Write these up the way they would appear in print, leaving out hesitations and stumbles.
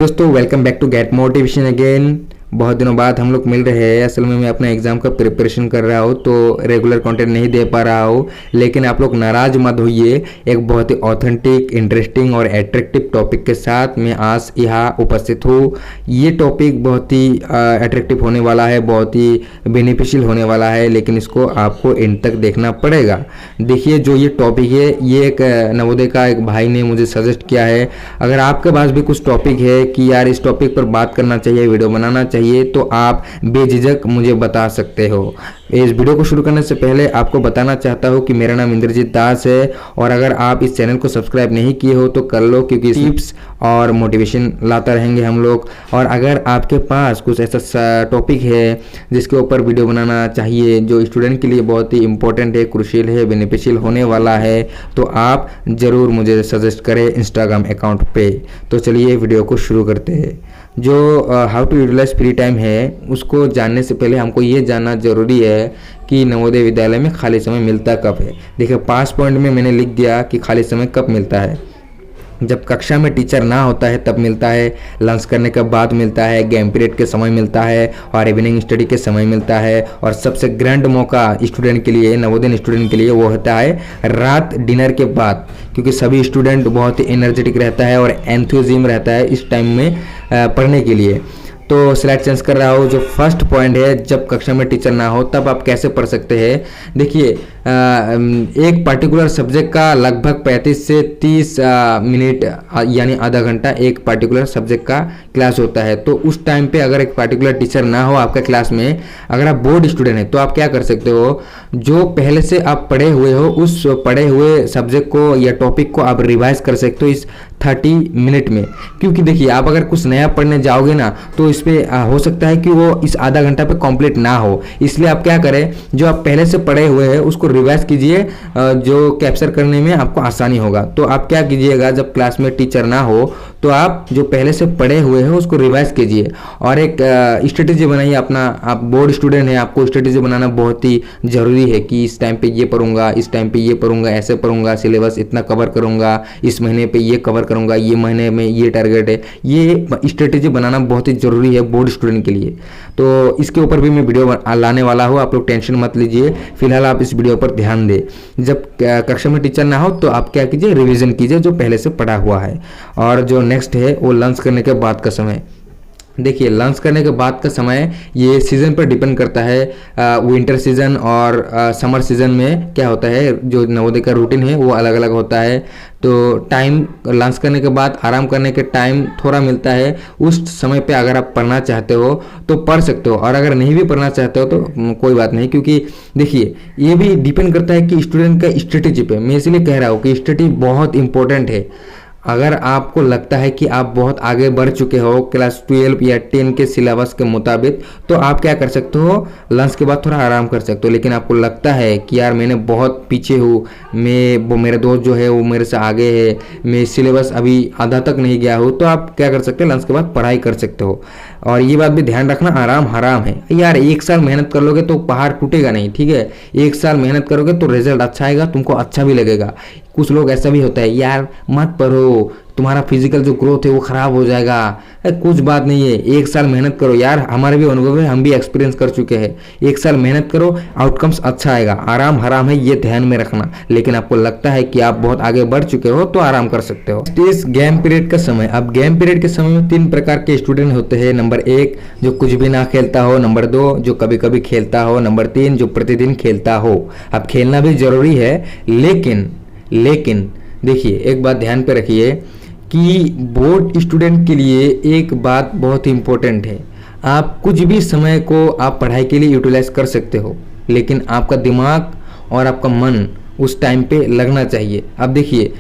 दोस्तों welcome back to get motivation again. बहुत दिनों बाद हम लोग मिल रहे हैं। असल में मैं अपना एग्ज़ाम का प्रिपरेशन कर रहा हूँ तो रेगुलर कंटेंट नहीं दे पा रहा हूँ, लेकिन आप लोग नाराज़ मत होइए। एक बहुत ही ऑथेंटिक, इंटरेस्टिंग और एट्रैक्टिव टॉपिक के साथ मैं आज यहाँ उपस्थित हूँ। ये टॉपिक बहुत ही अट्रैक्टिव होने वाला है, बहुत ही बेनिफिशियल होने वाला है, लेकिन इसको आपको एंड तक देखना पड़ेगा। देखिए, जो ये टॉपिक है ये एक नवोदय का एक भाई ने मुझे सजेस्ट किया है। अगर आपके पास भी कुछ टॉपिक है कि यार इस टॉपिक पर बात करना चाहिए, वीडियो बनाना चाहिए, तो आप बेझिझक मुझे बता सकते हो। इस वीडियो को शुरू करने से पहले आपको बताना चाहता हूं कि मेरा नाम इंद्रजीत दास है, और अगर आप इस चैनल को सब्सक्राइब नहीं किए हो तो कर लो, क्योंकि टिप्स और मोटिवेशन लाता रहेंगे हम लोग। और अगर आपके पास कुछ ऐसा टॉपिक है जिसके ऊपर वीडियो बनाना चाहिए जो स्टूडेंट के लिए बहुत ही इंपॉर्टेंट है, क्रूशियल है, बेनिफिशियल होने वाला है, तो आप ज़रूर मुझे सजेस्ट करें इंस्टाग्राम अकाउंट पे। तो चलिए वीडियो को शुरू करते हैं। जो how to utilize free time है उसको जानने से पहले हमको ये जानना ज़रूरी है कि नवोदय विद्यालय में खाली समय मिलता कब है। देखिए, 5 पॉइंट में मैंने लिख दिया कि खाली समय कब मिलता है। जब कक्षा में टीचर ना होता है तब मिलता है, लंच करने के बाद मिलता है, गेम पीरियड के समय मिलता है, और इवनिंग स्टडी के समय मिलता है, और सबसे ग्रैंड मौका स्टूडेंट के लिए, नवोदय स्टूडेंट के लिए, वो होता है रात डिनर के बाद, क्योंकि सभी स्टूडेंट बहुत ही एनर्जेटिक रहता है और एंथुजिज्म रहता है इस टाइम में पढ़ने के लिए। तो स्लाइड चेंज कर रहा हूँ। जो फर्स्ट पॉइंट है, जब कक्षा में टीचर ना हो तब आप कैसे पढ़ सकते हैं। देखिए, एक पर्टिकुलर सब्जेक्ट का लगभग 35 से 30 मिनट यानी आधा घंटा एक पर्टिकुलर सब्जेक्ट का क्लास होता है। तो उस टाइम पे अगर एक पर्टिकुलर टीचर ना हो आपका क्लास में, अगर आप बोर्ड स्टूडेंट हैं तो आप क्या कर सकते हो, जो पहले से आप पढ़े हुए हो उस पढ़े हुए सब्जेक्ट को या टॉपिक को आप रिवाइज कर सकते हो इस 30 मिनट में। क्योंकि देखिए, आप अगर कुछ नया पढ़ने जाओगे ना तो इस पे हो सकता है कि वो इस आधा घंटा पे कंप्लीट ना हो। इसलिए आप क्या करें, जो आप पहले से पढ़े हुए हैं उसको रिवाइज कीजिए, जो कैप्चर करने में आपको आसानी होगा। तो आप क्या कीजिएगा, जब क्लास में टीचर ना हो तो आप जो पहले से पढ़े हुए हैं उसको रिवाइज कीजिए, और एक स्ट्रेटेजी बनाइए अपना। आप बोर्ड स्टूडेंट हैं, आपको स्ट्रेटेजी बनाना बहुत ही ज़रूरी है कि इस टाइम पे ये पढ़ूंगा, इस टाइम पे ये पढ़ूंगा, ऐसे पढ़ूंगा, सिलेबस इतना कवर करूंगा, इस महीने पे ये कवर करूंगा, ये महीने में ये टारगेट है। ये स्ट्रेटेजी बनाना बहुत ही ज़रूरी है बोर्ड स्टूडेंट के लिए। तो इसके ऊपर भी मैं वीडियो लाने वाला हूँ, आप लोग टेंशन मत लीजिए। फिलहाल आप इस वीडियो पर ध्यान दें। जब कक्षा में टीचर ना हो तो आप क्या कीजिए, रिवीजन कीजिए जो पहले से पढ़ा हुआ है। और जो नेक्स्ट है वो लंच करने के बाद का समय। देखिए, लंच करने के बाद का समय ये सीज़न पर डिपेंड करता है। विंटर सीज़न और समर सीज़न में क्या होता है, जो नवोदय का रूटीन है वो अलग अलग होता है। तो टाइम लंच करने के बाद आराम करने के टाइम थोड़ा मिलता है। उस समय पे अगर आप पढ़ना चाहते हो तो पढ़ सकते हो, और अगर नहीं भी पढ़ना चाहते हो तो कोई बात नहीं, क्योंकि देखिए ये भी डिपेंड करता है कि स्टूडेंट का स्ट्रेटेजी पे। मैं इसलिए कह रहा हूँ कि स्ट्रेटेजी बहुत इंपॉर्टेंट है। अगर आपको लगता है कि आप बहुत आगे बढ़ चुके हो क्लास 12 या 10 के सिलेबस के मुताबिक, तो आप क्या कर सकते हो, लंच के बाद थोड़ा आराम कर सकते हो। लेकिन आपको लगता है कि यार मैंने बहुत पीछे हूँ, वो मेरे दोस्त जो है वो मेरे से आगे है, मैं सिलेबस अभी आधा तक नहीं गया हूँ, तो आप क्या कर सकते हो, लंच के बाद पढ़ाई कर सकते हो। और ये बात भी ध्यान रखना, आराम हराम है यार। 1 साल मेहनत कर लोगे तो पहाड़ टूटेगा नहीं, ठीक है। 1 साल मेहनत करोगे तो रिजल्ट अच्छा आएगा, तुमको अच्छा भी लगेगा। कुछ लोग ऐसा भी होता है, यार मत पढ़ो, तुम्हारा फिजिकल जो ग्रोथ है वो खराब हो जाएगा। कुछ बात नहीं है, 1 साल मेहनत करो यार। हमारे भी अनुभव है, हम भी एक्सपीरियंस कर चुके हैं। 1 साल मेहनत करो, आउटकम्स अच्छा आएगा। आराम हराम है, ये ध्यान में रखना। लेकिन आपको लगता है कि आप बहुत आगे बढ़ चुके हो तो आराम कर सकते हो। इस गेम पीरियड का समय। अब गेम पीरियड के समय में 3 प्रकार के स्टूडेंट होते हैं। नंबर 1 जो कुछ भी ना खेलता हो, नंबर 2 जो कभी कभी खेलता हो, नंबर 3 जो प्रतिदिन खेलता हो। अब खेलना भी जरूरी है, लेकिन देखिए एक बात ध्यान पे रखिए कि बोर्ड स्टूडेंट के लिए एक बात बहुत ही इंपॉर्टेंट है। आप कुछ भी समय को आप पढ़ाई के लिए यूटिलाइज कर सकते हो, लेकिन आपका दिमाग और आपका मन उस टाइम पे लगना चाहिए। अब देखिए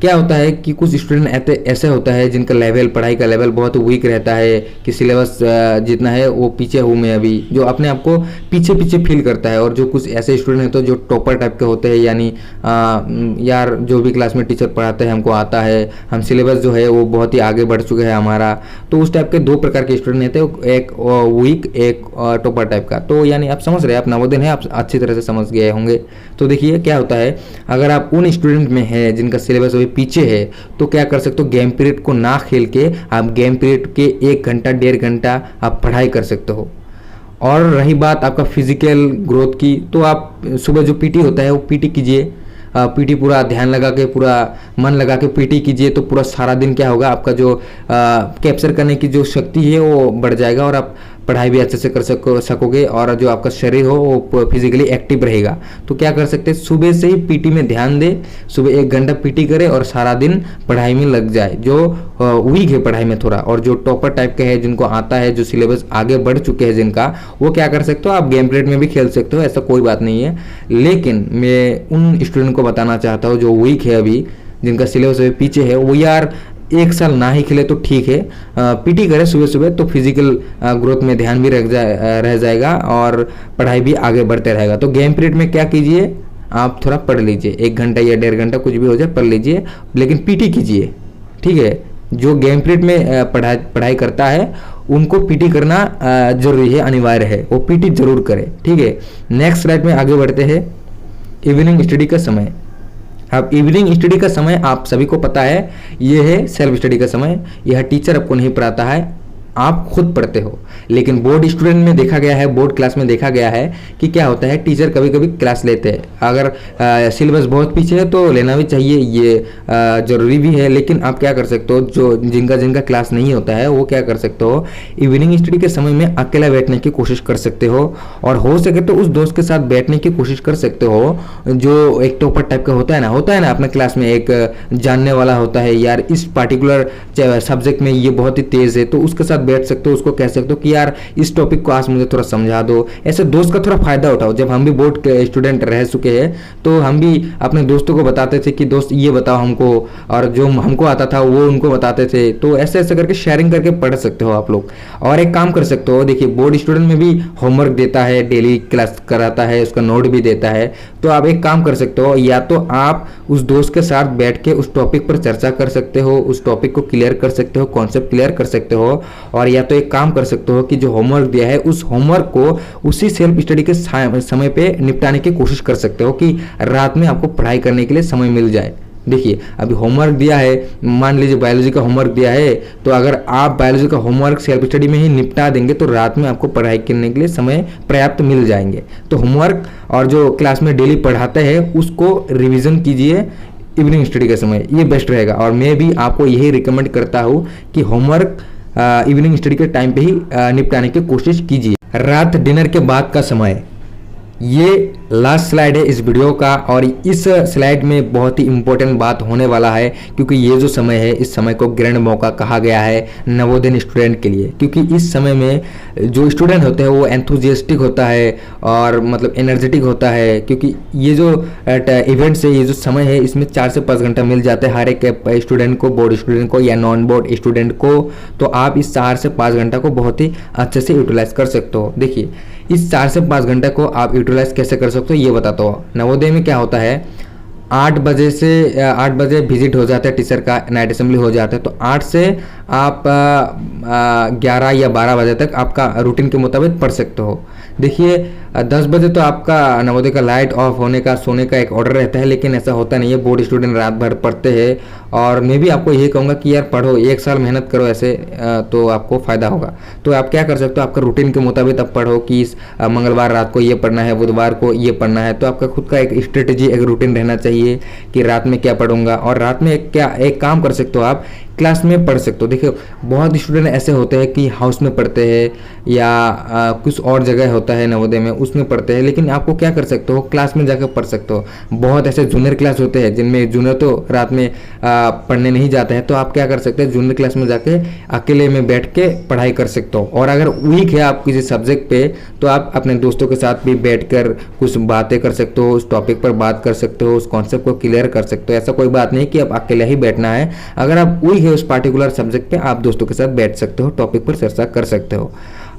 क्या होता है कि कुछ स्टूडेंट ऐसे होता है जिनका लेवल, पढ़ाई का लेवल बहुत वीक रहता है, कि सिलेबस जितना है वो पीछे हूँ मैं अभी, जो अपने आप को पीछे फील करता है। और जो कुछ ऐसे स्टूडेंट हैं तो जो टॉपर टाइप के होते हैं, यानी यार जो भी क्लास में टीचर पढ़ाते हैं हमको आता है, हम सिलेबस जो है वो बहुत ही आगे बढ़ चुके हैं हमारा। तो उस टाइप के 2 प्रकार के स्टूडेंट रहते हैं, एक वीक, एक टॉपर टाइप का। तो यानी आप समझ रहे हैं, आप नवोदय हैं, आप अच्छी तरह से समझ गए होंगे। तो देखिए क्या होता है, अगर आप उन स्टूडेंट में है जिनका सिलेबस अभी पीछे है तो क्या कर सकते हो, गेम पीरियड को ना खेल के आप गेम पीरियड के 1 घंटा 1.5 घंटा आप पढ़ाई कर सकते हो। और रही बात आपका फिजिकल ग्रोथ की, तो आप सुबह जो पीटी होता है वो पीटी कीजिए। पीटी पूरा ध्यान लगा के, पूरा मन लगा के पीटी कीजिए, तो पूरा सारा दिन क्या होगा, आपका जो कैप्चर करने की जो शक्ति है वो बढ़ जाएगा और आप पढ़ाई भी अच्छे से कर सकोगे और जो आपका शरीर हो वो फिजिकली एक्टिव रहेगा। तो क्या कर सकते हैं, सुबह से ही पीटी में ध्यान दे, सुबह 1 घंटा पीटी करे और सारा दिन पढ़ाई में लग जाए। जो वीक है पढ़ाई में थोड़ा और जो टॉपर टाइप के है, जिनको आता है, जो सिलेबस आगे बढ़ चुके हैं जिनका, वो क्या कर सकते हो, आप गेम पीरियड में भी खेल सकते हो, ऐसा कोई बात नहीं है। लेकिन मैं उन स्टूडेंट को बताना चाहता हूँ जो वीक है अभी, जिनका सिलेबस अभी पीछे है, वो यार 1 साल ना ही खेले तो ठीक है, पीटी करे सुबह सुबह, तो फिजिकल ग्रोथ में ध्यान भी रह जाएगा और पढ़ाई भी आगे बढ़ते रहेगा। तो गेम पीरियड में क्या कीजिए, आप थोड़ा पढ़ लीजिए, 1 घंटा या 1.5 घंटा कुछ भी हो जाए पढ़ लीजिए, लेकिन पीटी कीजिए, ठीक है। जो गेम पीरियड में पढ़ाई करता है उनको पीटी करना जरूरी है, अनिवार्य है, वो पीटी जरूर करे, ठीक है। नेक्स्ट स्लाइड में आगे बढ़ते हैं। इवनिंग स्टडी का समय। अब इवनिंग स्टडी का समय आप सभी को पता है, ये है सेल्फ स्टडी का समय। यह टीचर आपको नहीं पढ़ाता है, आप खुद पढ़ते हो। लेकिन बोर्ड स्टूडेंट में देखा गया है, बोर्ड क्लास में देखा गया है कि क्या होता है, टीचर कभी कभी क्लास लेते हैं। अगर सिलेबस बहुत पीछे है तो लेना भी चाहिए, ये ज़रूरी भी है। लेकिन आप क्या कर सकते हो, जो जिनका क्लास नहीं होता है वो क्या कर सकते हो, इवनिंग स्टडी के समय में अकेला बैठने की कोशिश कर सकते हो, और हो सके तो उस दोस्त के साथ बैठने की कोशिश कर सकते हो जो एक टॉपर टाइप का होता है ना अपने क्लास में, एक जानने वाला होता है, यार इस पार्टिकुलर सब्जेक्ट में ये बहुत ही तेज़ है, तो उसके साथ बैठ सकते हो, उसको कह सकते हो कि यार इस टॉपिक को आज मुझे थोड़ा समझा दो। ऐसे दोस्त का थोड़ा फायदा उठाओ। जब हम भी बोर्ड के स्टूडेंट रह चुके हैं तो हम भी अपने दोस्तों को बताते थे कि दोस्त ये बताओ हमको, और जो हमको आता था वो उनको बताते थे। तो ऐसे ऐसे करके शेयरिंग करके पढ़ सकते हो आप लोग। और एक काम कर सकते हो, देखिए बोर्ड स्टूडेंट में भी होमवर्क देता है, डेली क्लास कराता है, उसका नोट भी देता है। तो आप एक काम कर सकते हो, या तो आप उस दोस्त के साथ बैठ के उस टॉपिक पर चर्चा कर सकते हो, उस टॉपिक को क्लियर कर सकते हो, कॉन्सेप्ट क्लियर कर सकते हो, और या तो एक काम कर सकते हो कि जो होमवर्क दिया है उस होमवर्क को उसी सेल्फ स्टडी के समय पे निपटाने की कोशिश कर सकते हो कि रात में आपको पढ़ाई करने के लिए समय मिल जाए। देखिए अभी होमवर्क दिया है, मान लीजिए बायोलॉजी का होमवर्क दिया है, तो अगर आप बायोलॉजी का होमवर्क सेल्फ स्टडी में ही निपटा देंगे तो रात में आपको पढ़ाई करने के लिए समय पर्याप्त मिल जाएंगे। तो होमवर्क और जो क्लास में डेली पढ़ाते हैं उसको रिवीजन कीजिए इवनिंग स्टडी के समय, ये बेस्ट रहेगा। और मैं भी आपको यही रिकमेंड करता हूँ कि होमवर्क इवनिंग स्टडी के टाइम पे ही निपटाने की कोशिश कीजिए। रात डिनर के बाद का समय, ये लास्ट स्लाइड है इस वीडियो का, और इस स्लाइड में बहुत ही इंपॉर्टेंट बात होने वाला है, क्योंकि ये जो समय है इस समय को ग्रैंड मौका कहा गया है नवोदय स्टूडेंट के लिए। क्योंकि इस समय में जो स्टूडेंट होते हैं वो एंथुजियास्टिक होता है और मतलब एनर्जेटिक होता है, क्योंकि ये जो इवेंट्स है, ये जो समय है, इसमें 4 से 5 घंटा मिल जाता है हर एक स्टूडेंट को, बोर्ड स्टूडेंट को या नॉन बोर्ड स्टूडेंट को। तो आप इस 4 से 5 घंटा को बहुत ही अच्छे से यूटिलाइज कर सकते हो। देखिए इस 4 से 5 घंटे को आप यूटिलाइज कैसे कर सकते हो ये बताता हूँ। नवोदय में क्या होता है, 8 बजे विजिट हो जाता है टीचर का, नाइट असेंबली हो जाता है। तो 8 से आप 11 या 12 बजे तक आपका रूटीन के मुताबिक पढ़ सकते हो। देखिए 10 बजे तो आपका नवोदय का लाइट ऑफ होने का, सोने का एक ऑर्डर रहता है, लेकिन ऐसा होता नहीं है। बोर्ड स्टूडेंट रात भर पढ़ते हैं, और मैं भी आपको यही कहूँगा कि यार पढ़ो, 1 साल मेहनत करो, ऐसे तो आपको फ़ायदा होगा। तो आप क्या कर सकते हो, आपका रूटीन के मुताबिक आप पढ़ो कि मंगलवार रात को ये पढ़ना है, बुधवार को ये पढ़ना है। तो आपका खुद का एक स्ट्रेटेजी, एक रूटीन रहना चाहिए कि रात में क्या पढ़ूंगा, और रात में क्या एक काम कर सकते हो, आप क्लास में पढ़ सकते हो। देखिए बहुत स्टूडेंट ऐसे होते हैं कि हाउस में पढ़ते हैं या कुछ और जगह होता है नवोदय में, उसमें पढ़ते हैं, लेकिन आपको क्या कर सकते हो, क्लास में जाकर पढ़ सकते हो। बहुत ऐसे जूनियर क्लास होते हैं जिनमें जूनियर तो रात में पढ़ने नहीं जाते हैं, तो आप क्या कर सकते हैं, जूनियर क्लास में जाके अकेले में बैठ के पढ़ाई कर सकते हो। और अगर वीक है आप किसी सब्जेक्ट पे, तो आप अपने दोस्तों के साथ भी बैठकर कुछ बातें कर सकते हो, उस टॉपिक पर बात कर सकते हो, उस कॉन्सेप्ट को क्लियर कर सकते हो। ऐसा कोई बात नहीं कि आप अकेले ही बैठना है। अगर आप वीक है उस पार्टिकुलर सब्जेक्ट पे, आप दोस्तों के साथ बैठ सकते हो, टॉपिक पर चर्चा कर सकते हो।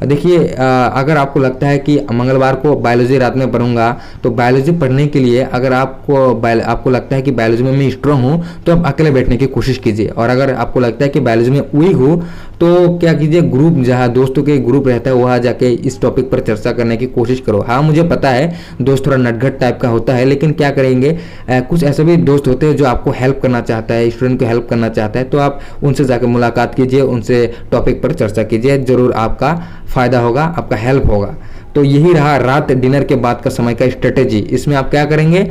देखिए अगर आपको लगता है कि मंगलवार को बायोलॉजी रात में पढ़ूंगा, तो बायोलॉजी पढ़ने के लिए अगर आपको लगता है कि बायोलॉजी में मैं स्ट्रांग हूँ, तो आप अकेले बैठने की कोशिश कीजिए। और अगर आपको लगता है कि बायोलॉजी में वीक हूँ, तो क्या कीजिए, ग्रुप जहाँ दोस्तों के ग्रुप रहता है वहाँ जाके इस टॉपिक पर चर्चा करने की कोशिश करो। हाँ मुझे पता है दोस्त थोड़ा नटखट टाइप का होता है, लेकिन क्या करेंगे, कुछ ऐसे भी दोस्त होते हैं जो आपको हेल्प करना चाहता है, स्टूडेंट को हेल्प करना चाहता है, तो आप उनसे जाकर मुलाकात कीजिए, उनसे टॉपिक पर चर्चा कीजिए, ज़रूर आपका फ़ायदा होगा, आपका हेल्प होगा। तो यही रहा रात डिनर के बाद का समय का स्ट्रेटेजी। इसमें आप क्या करेंगे,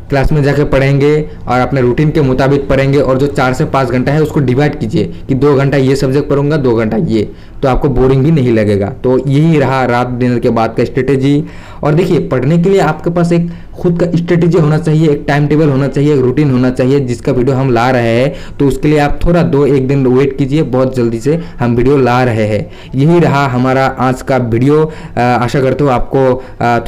क्लास में जाकर पढ़ेंगे और अपने रूटीन के मुताबिक पढ़ेंगे, और जो 4 से 5 घंटा है उसको डिवाइड कीजिए कि 2 घंटा ये सब्जेक्ट पढ़ूंगा, 2 घंटा ये, तो आपको बोरिंग भी नहीं लगेगा। तो यही रहा रात डिनर के बाद का स्ट्रेटेजी। और देखिए, पढ़ने के लिए आपके पास एक खुद का स्ट्रेटेजी होना चाहिए, एक टाइम टेबल होना चाहिए, एक रूटीन होना चाहिए, जिसका वीडियो हम ला रहे हैं। तो उसके लिए आप थोड़ा 2-1 दिन वेट कीजिए, बहुत जल्दी से हम वीडियो ला रहे हैं। यही रहा हमारा आज का वीडियो। आशा करता हूँ आपको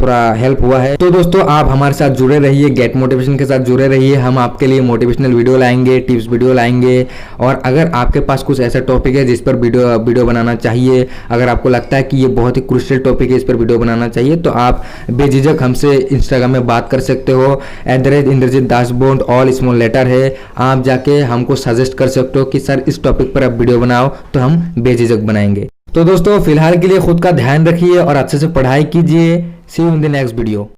थोड़ा हेल्प हुआ है। तो दोस्तों, आप हमारे साथ जुड़े रहिए, गेट मोटिवेशन के साथ जुड़े रहिए। हम आपके लिए मोटिवेशनल वीडियो लाएंगे, टिप्स वीडियो लाएंगे। और अगर आपके पास कुछ ऐसा टॉपिक है जिस पर वीडियो बनाना चाहिए, अगर आपको लगता है कि ये बहुत ही क्रूशियल टॉपिक है, इस पर वीडियो बनाना चाहिए, तो आप बेझिझक हमसे इंस्टाग्राम में बात कर सकते हो। @इंद्रजीत दासबोंड ऑल स्मॉल लेटर है। आप जाके हमको सजेस्ट कर सकते हो कि सर इस टॉपिक पर आप वीडियो बनाओ, तो हम बेझिझक बनाएंगे। तो दोस्तों, फिलहाल के लिए खुद का ध्यान रखिए और अच्छे से पढ़ाई कीजिए। See you in the next video.